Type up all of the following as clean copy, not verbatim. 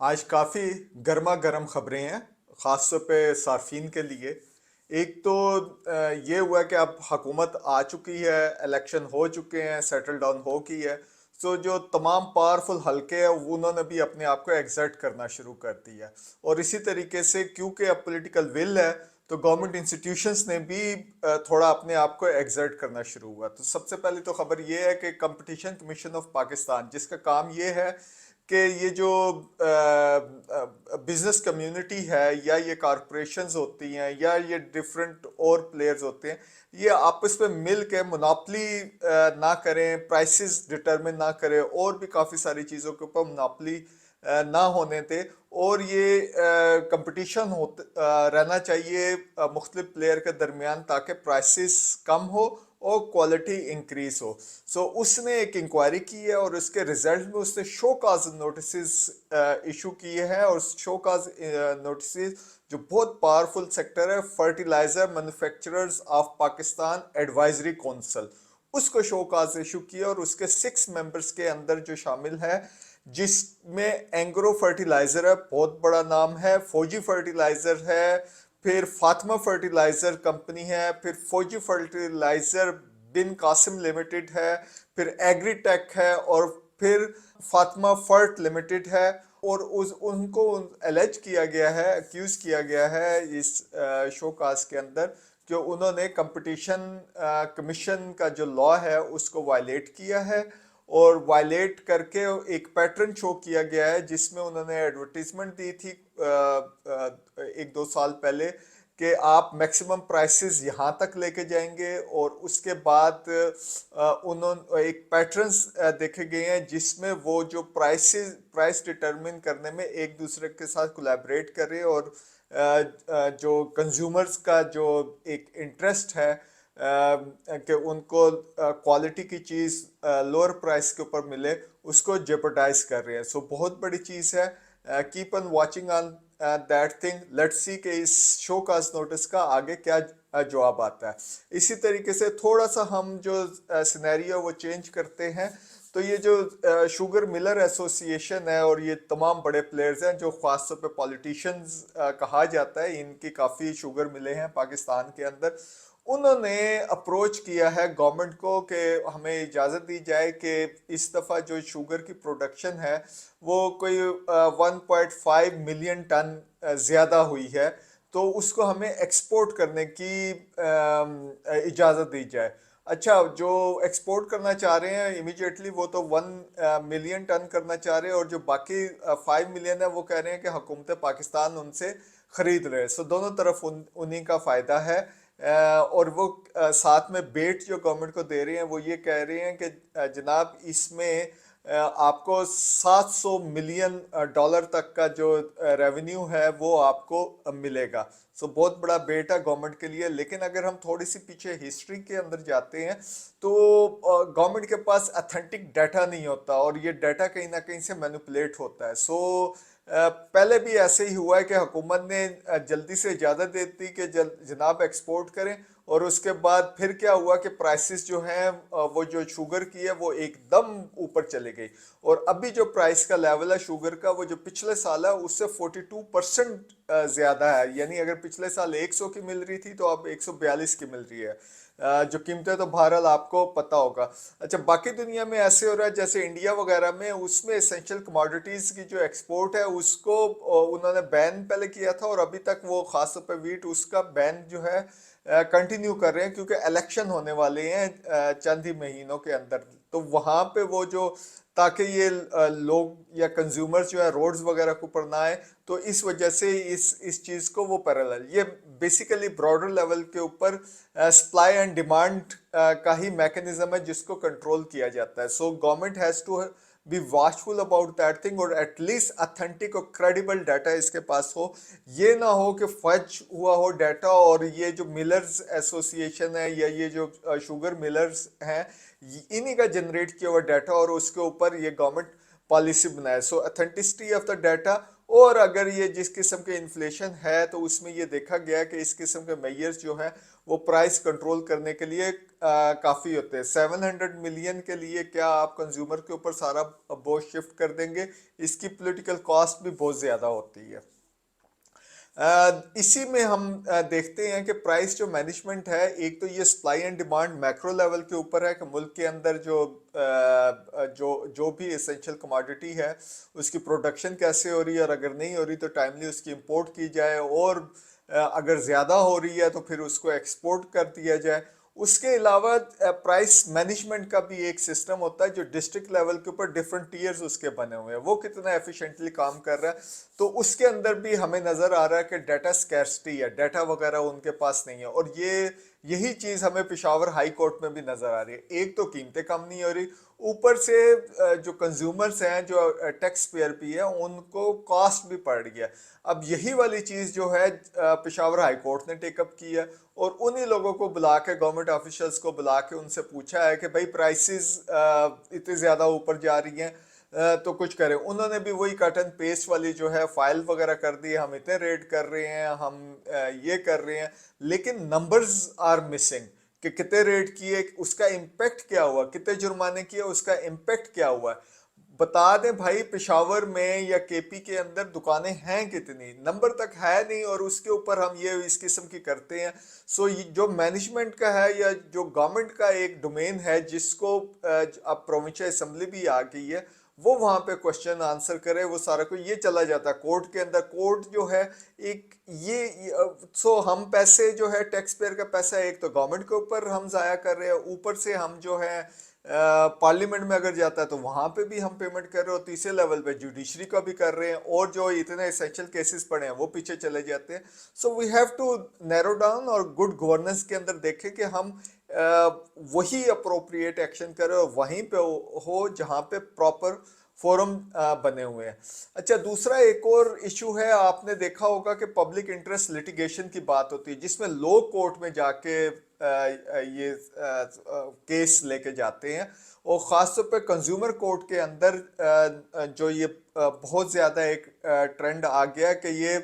आज काफ़ी गर्मा गर्म खबरें हैं, ख़ास तौर पे सार्फिन के लिए। एक तो ये हुआ कि अब हुकूमत आ चुकी है, इलेक्शन हो चुके हैं, सेटल डाउन हो गई है। सो जो तमाम पावरफुल हलके हैं उन्होंने भी अपने आप को एग्जर्ट करना शुरू कर दिया। और इसी तरीके से क्योंकि अब पॉलिटिकल विल है तो गवर्नमेंट इंस्टीट्यूशंस ने भी थोड़ा अपने आप को एग्जर्ट करना शुरू हुआ। तो सबसे पहले तो खबर ये है कि कंपटीशन कमीशन ऑफ पाकिस्तान, जिसका काम ये है कि ये जो बिजनेस कम्युनिटी है या ये कॉरपोरेशंस होती हैं या ये डिफरेंट और प्लेयर्स होते हैं, ये आपस में मिल के मोनोपली ना करें, प्राइसेस डिटरमिन ना करें और भी काफ़ी सारी चीज़ों के ऊपर मोनोपली ना होने थे। और ये कंपटीशन रहना चाहिए मुख्तलिफ प्लेयर के दरमियान, ताकि प्राइसेस कम हो और क्वालिटी इंक्रीज हो। उसने एक इंक्वायरी की है और उसके रिजल्ट में उसने शो काज नोटिस इशू किए हैं। और शो काज नोटिस जो बहुत पावरफुल सेक्टर है, fertiliser manufacturers of Pakistan advisory council, उसको शो काज इशू किया। और उसके 6 मेंबर्स के अंदर जो शामिल है, जिसमें एंग्रो फर्टिलाइजर है, बहुत बड़ा नाम है, फौजी फर्टिलाइजर है, फिर फातिमा फर्टिलाइजर कंपनी है, फिर फौजी फर्टिलाइजर बिन कासिम लिमिटेड है, फिर एग्रीटेक है, और फिर फातिमा फर्ट लिमिटेड है। और उस उनको एलेज किया गया है, अक्यूज किया गया है इस शोकास के अंदर कि उन्होंने कंपटीशन कमीशन का जो लॉ है उसको वायलेट किया है। और वायलेट करके एक पैटर्न शो किया गया है, जिसमें उन्होंने एडवर्टीजमेंट दी थी 1-2 साल पहले कि आप मैक्सिमम प्राइसेस यहाँ तक लेके जाएंगे। और उसके बाद उन्होंने एक पैटर्न्स देखे गए हैं जिसमें वो जो प्राइस डिटरमिन करने में एक दूसरे के साथ कोलैबोरेट कर रहे हैं। और जो कंज्यूमर्स का जो एक इंटरेस्ट है कि उनको क्वालिटी की चीज़ लोअर प्राइस के ऊपर मिले, उसको जेपरडाइज कर रहे हैं। बहुत बड़ी चीज़ है। Keep on watching on that thing, let's see कि इस शो कास्ट नोटिस का आगे क्या जवाब आता है। इसी तरीके से थोड़ा सा हम जो सिनेरियो वो चेंज करते हैं, तो ये जो शुगर मिलर एसोसिएशन है और ये तमाम बड़े प्लेयर्स हैं जो खासतौर पे पॉलिटिशियंस कहा जाता है, इनकी काफ़ी शुगर मिले हैं पाकिस्तान के अंदर। उन्होंने अप्रोच किया है गवर्नमेंट को कि हमें इजाज़त दी जाए कि इस दफ़ा जो शुगर की प्रोडक्शन है वो कोई 1.5 मिलियन टन ज़्यादा हुई है, तो उसको हमें एक्सपोर्ट करने की इजाज़त दी जाए। अच्छा, जो एक्सपोर्ट करना चाह रहे हैं इमीडिएटली वो तो 1 मिलियन टन करना चाह रहे हैं, और जो बाकी 5 मिलियन है वो कह रहे हैं कि हुकूमत पाकिस्तान उनसे खरीद रहे हैं। दोनों तरफ उन्हीं का फ़ायदा है। और वो साथ में बेट जो गवर्नमेंट को दे रहे हैं वो ये कह रहे हैं कि जनाब इसमें आपको 700 मिलियन डॉलर तक का जो रेवेन्यू है वो आपको मिलेगा। बहुत बड़ा बेट है गवर्नमेंट के लिए। लेकिन अगर हम थोड़ी सी पीछे हिस्ट्री के अंदर जाते हैं तो गवर्नमेंट के पास अथेंटिक डाटा नहीं होता और ये डाटा कहीं ना कहीं से मैनिपुलेट होता है। पहले भी ऐसे ही हुआ है कि हुकूमत ने जल्दी से इजाज़त दे दी कि जनाब एक्सपोर्ट करें, और उसके बाद फिर क्या हुआ कि प्राइसेस जो हैं वो जो शुगर की है वो एकदम ऊपर चले गई। और अभी जो प्राइस का लेवल है शुगर का, वो जो पिछले साल है उससे 42% ज़्यादा है। यानी अगर पिछले साल 100 की मिल रही थी तो अब 142 की मिल रही है। जो कीमतें तो बहरहाल आपको पता होगा। अच्छा, बाकी दुनिया में ऐसे हो रहा है जैसे इंडिया वगैरह में, उसमें एसेंशियल कमोडिटीज़ की जो एक्सपोर्ट है उसको उन्होंने बैन पहले किया था, और अभी तक वो खास तौर पे वीट उसका बैन जो है कंटिन्यू कर रहे हैं, क्योंकि इलेक्शन होने वाले हैं चंद ही महीनों के अंदर। तो वहाँ पे वो जो, ताकि ये लोग या कंज्यूमर्स जो है रोड्स वगैरह के ऊपर ना आए, तो इस वजह से इस चीज़ को वो पैरेलल, ये बेसिकली ब्रॉडर लेवल के ऊपर सप्लाई एंड डिमांड का ही मैकेनिज्म है जिसको कंट्रोल किया जाता है। Government has to be watchful about that thing, और एटलीस्ट अथेंटिक और क्रेडिबल डाटा इसके पास हो। ये ना हो कि फज हुआ हो डाटा, और ये जो मिलर्स एसोसिएशन है या ये जो शुगर मिलर्स हैं, इन्हीं का जनरेट किया हुआ डाटा, और उसके ऊपर ये गवर्नमेंट पॉलिसी बनाए। Authenticity of the data. और अगर ये जिस किस्म के इन्फ्लेशन है तो उसमें ये देखा गया कि इस किस्म के मेजर्स जो है वो प्राइस कंट्रोल करने के लिए काफ़ी होते हैं। 700 मिलियन के लिए क्या आप कंज्यूमर के ऊपर सारा बोझ शिफ्ट कर देंगे? इसकी पॉलिटिकल कॉस्ट भी बहुत ज़्यादा होती है। इसी में हम देखते हैं कि प्राइस जो मैनेजमेंट है, एक तो ये supply and demand macro level के ऊपर है कि मुल्क के अंदर जो भी एसेंशियल कमोडिटी है उसकी प्रोडक्शन कैसे हो रही है, और अगर नहीं हो रही तो टाइमली उसकी इंपोर्ट की जाए, और अगर ज़्यादा हो रही है तो फिर उसको एक्सपोर्ट कर दिया जाए। उसके अलावा प्राइस मैनेजमेंट का भी एक सिस्टम होता है जो डिस्ट्रिक्ट लेवल के ऊपर डिफरेंट टीयर्स उसके बने हुए हैं, वो कितना एफिशिएंटली काम कर रहा है। तो उसके अंदर भी हमें नज़र आ रहा है कि डाटा स्कैर्सिटी है, डाटा वगैरह उनके पास नहीं है, और यही चीज़ हमें पेशावर हाई कोर्ट में भी नज़र आ रही है। एक तो कीमतें कम नहीं हो रही, ऊपर से जो कंज्यूमर्स हैं, जो टैक्स पेयर भी है, उनको कॉस्ट भी पड़ रही है। अब यही वाली चीज़ जो है पेशावर हाई कोर्ट ने टेकअप की है, और उन्हीं लोगों को बुला के, गवर्नमेंट ऑफिशियल्स को बुला के उनसे पूछा है कि भाई प्राइसेस इतनी ज़्यादा ऊपर जा रही हैं, तो कुछ करें। उन्होंने भी वही कट एंड पेस्ट वाली जो है फाइल वगैरह कर दी, हम इतने रेट कर रहे हैं, हम ये कर रहे हैं, लेकिन नंबर्स आर मिसिंग कि कितने रेट किए, उसका इम्पेक्ट क्या हुआ, कितने जुर्माने किए, उसका इम्पेक्ट क्या हुआ। बता दें भाई, पेशावर में या केपी के अंदर दुकानें हैं कितनी, नंबर तक है नहीं, और उसके ऊपर हम ये इस किस्म की करते हैं। सो जो मैनेजमेंट का है या जो गवर्नमेंट का एक डोमेन है, जिसको अब प्रोविंशियल असेंबली भी आ गई है, वो वहां पे क्वेश्चन आंसर करे, वो सारा कुछ ये चला जाता है कोर्ट के अंदर। कोर्ट जो है एक सो हम पैसे जो है टैक्स पेयर का पैसा एक तो गवर्नमेंट के ऊपर हम जाया कर रहे हैं, ऊपर से हम जो है पार्लियामेंट में अगर जाता है तो वहां पे भी हम पेमेंट कर रहे हो, तीसरे लेवल पे जुडिशरी का भी कर रहे हैं, और जो इतने एसेंशियल केसेस पड़े हैं वो पीछे चले जाते हैं। So we have to narrow down, और गुड गवर्नेंस के अंदर देखें कि हम वही अप्रोप्रिएट एक्शन करें, और वहीं पे हो जहां पे प्रॉपर फोरम बने हुए हैं। अच्छा, दूसरा एक और इशू है, आपने देखा होगा कि पब्लिक इंटरेस्ट लिटिगेशन की बात होती है, जिसमें लो कोर्ट में जाके ये केस लेके जाते हैं, और ख़ासतौर पे कंज्यूमर कोर्ट के अंदर जो ये बहुत ज़्यादा एक ट्रेंड आ गया कि ये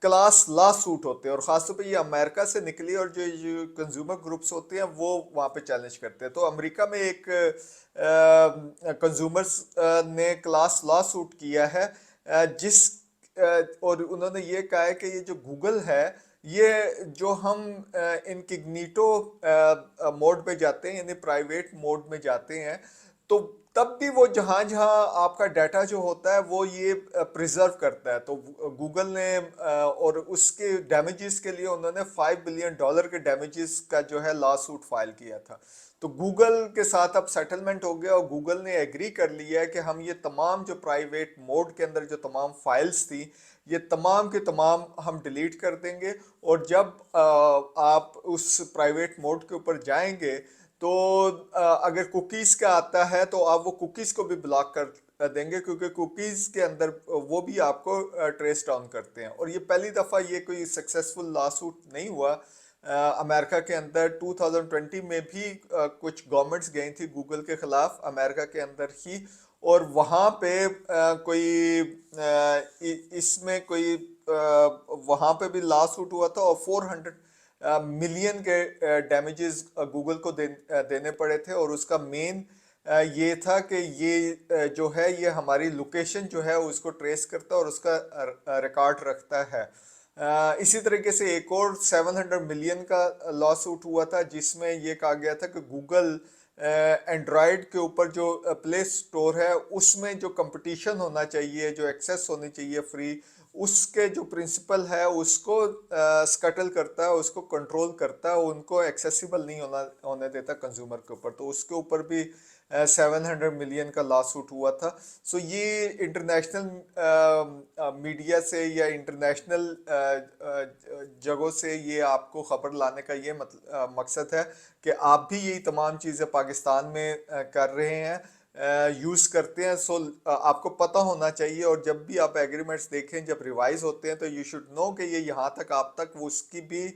क्लास लॉ सूट होते हैं, और ख़ासतौर पे ये अमेरिका से निकली, और जो कंज्यूमर ग्रुप्स होते हैं वो वहाँ पे चैलेंज करते हैं। तो अमेरिका में एक कंज्यूमर्स ने क्लास लॉ सूट किया है, और उन्होंने ये कहा है कि ये जो गूगल है, ये जो हम इनकॉग्निटो मोड पे जाते हैं, यानी प्राइवेट मोड में जाते हैं, तो तब भी वो जहाँ जहाँ आपका डाटा जो होता है वो ये प्रिजर्व करता है। तो गूगल ने और उसके डैमेजेस के लिए उन्होंने $5 बिलियन के डैमेजेस का जो है लॉ सूट फाइल किया था। तो गूगल के साथ अब सेटलमेंट हो गया, और गूगल ने एग्री कर लिया है कि हम ये तमाम जो प्राइवेट मोड के अंदर जो तमाम फाइल्स थी, ये तमाम के तमाम हम डिलीट कर देंगे, और जब आप उस प्राइवेट मोड के ऊपर जाएंगे तो अगर कुकीज़ का आता है तो आप वो कुकीज़ को भी ब्लॉक कर देंगे, क्योंकि कुकीज़ के अंदर वो भी आपको ट्रेस डाउन करते हैं। और ये पहली दफ़ा ये कोई सक्सेसफुल लॉ सूट नहीं हुआ अमेरिका के अंदर। 2020 में भी कुछ गवर्नमेंट्स गई थी गूगल के खिलाफ अमेरिका के अंदर ही, और वहाँ पे इसमें कोई वहाँ पे भी लॉ सूट हुआ था, और 400 मिलियन के डैमेजेस गूगल को देने पड़े थे। और उसका मेन ये था कि ये जो है ये हमारी लोकेशन जो है उसको ट्रेस करता है और उसका रिकॉर्ड रखता है। इसी तरीके से एक और 700 मिलियन का लॉ सूट हुआ था, जिसमें ये कहा गया था कि गूगल एंड्रॉयड के ऊपर जो प्ले स्टोर है उसमें जो कंपटीशन होना चाहिए, जो एक्सेस होनी चाहिए फ्री, उसके जो प्रिंसिपल है उसको स्कटल करता है, उसको कंट्रोल करता है, उनको एक्सेसिबल नहीं होने देता कंज्यूमर के ऊपर। तो उसके ऊपर भी 700 मिलियन का लॉ सूट हुआ था। सो ये इंटरनेशनल मीडिया से या इंटरनेशनल जगहों से ये आपको खबर लाने का ये मकसद है कि आप भी यही तमाम चीज़ें पाकिस्तान में कर रहे हैं, यूज़ करते हैं। सो आपको पता होना चाहिए, और जब भी आप एग्रीमेंट्स देखें, जब रिवाइज होते हैं, तो यू शुड नो कि ये यहाँ तक आप तक वो उसकी भी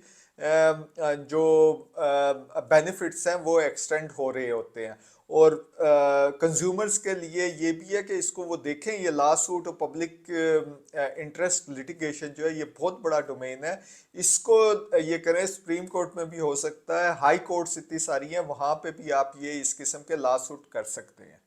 जो बेनिफिट्स हैं वो एक्सटेंड हो रहे होते हैं। और कंज्यूमर्स के लिए ये भी है कि इसको वो देखें, ये लॉ सूट और पब्लिक इंटरेस्ट लिटिगेशन जो है ये बहुत बड़ा डोमेन है। इसको ये करें, सुप्रीम कोर्ट में भी हो सकता है, हाई कोर्ट्स इतनी सारी हैं, वहाँ पे भी आप ये इस किस्म के लॉ सूट कर सकते हैं।